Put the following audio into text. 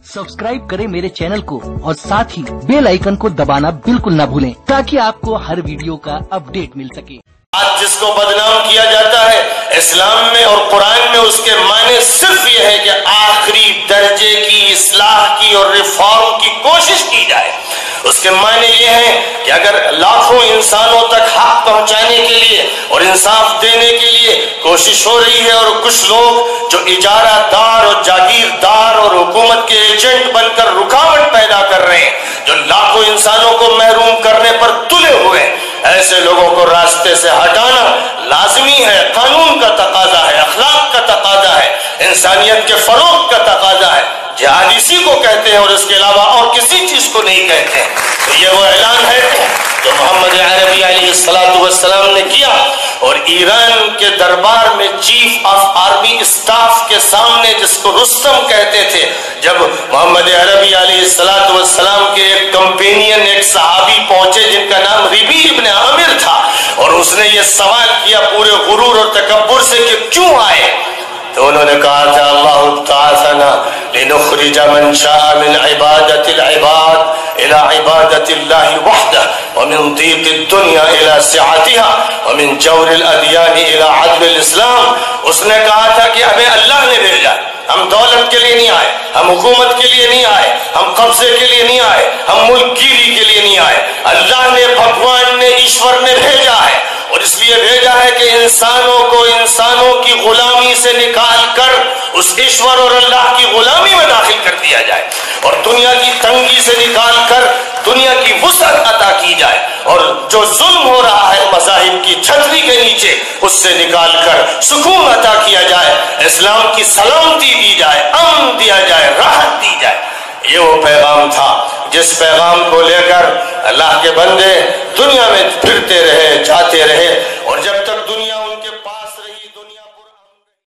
Subscribe करें मेरे channel को और साथ ही बेल आइकन को दबाना बिल्कुल ना भूलें ताकि आपको हर वीडियो का अपडेट मिल सके। आज जिसको बदनाम किया जाता है इस्लाम में और कुरान में, उसके माने सिर्फ यह है कि आखिरी दर्जे की इस्लाह की और रिफॉर्म की कोशिश की जाए। उसके माने ये हैं कि अगर लाखों इंसानों तक हक पहुंचाने के लिए और इंसाफ देने के लिए कोशिश हो रही है और कुछ लोग जो इजारादार और जागीरदार और हुकूमत के एजेंट बनकर रुकावट पैदा कर रहे हैं, जो लाखों इंसानों को महरूम करने पर तुले हुए हैं, ऐसे लोगों को रास्ते से हटाना लाजमी है, कानून का तकाजा है, अखलाक का तकाजा है, इंसानियत के फरोग का तकाजा है। जिहाद इसी को कहते हैं और इसके अलावा और किसी चीज को नहीं कहते हैं। तो ये वो ऐलान है जो मोहम्मद अरबी अलैहिस्सलाम ने किया और ईरान के दरबार में चीफ ऑफ आर्मी स्टाफ के सामने, जिसको रुस्तम कहते थे, जब मोहम्मद अरबी अलैहिस्सलाम के एक कंपेनियन, एक सहाबी पहुंचे जिनका नाम रिबी इब्न आमिर था, और उसने ये सवाल किया पूरे गुरूर और तकब्बुर से कि क्यों आए, तो उन्होंने कहा था अल्लाह ताअला लिनुखरिज मन शाअ मिन इबादतिल इबाद इला इबादतिल्लाहि वहदह व मिन दीक़िद दुनिया इला सिआतिहा व मिन जौरिल अदियान इला अदलिल इस्लाम। उसने कहा था कि हमें अल्लाह ने भेजा, हम दौलत के लिए नहीं आए, हम हुकूमत के लिए नहीं आए, हम कब्जे के लिए नहीं आए, हम मुल्कगिरी के लिए नहीं आए। अल्लाह ने, भगवान ने, ईश्वर ने भेजा है और इसलिए भेजा है कि इंसानों को इंसानों की गुलामी से निकाल कर उस ईश्वर और अल्लाह की गुलामी में दाखिल कर दिया जाए और दुनिया की तंगी से निकाल कर दुनिया की वुसअत अता की जाए और जो जुल्म हो रहा है मज़ाहिब की छतरी के नीचे, उससे निकाल कर सुकून अता किया जाए, इस्लाम की सलामती दी जाए, अमन दिया जाए, राहत दी जाए। ये वो पैगाम था जिस पैगाम को लेकर अल्लाह के बंदे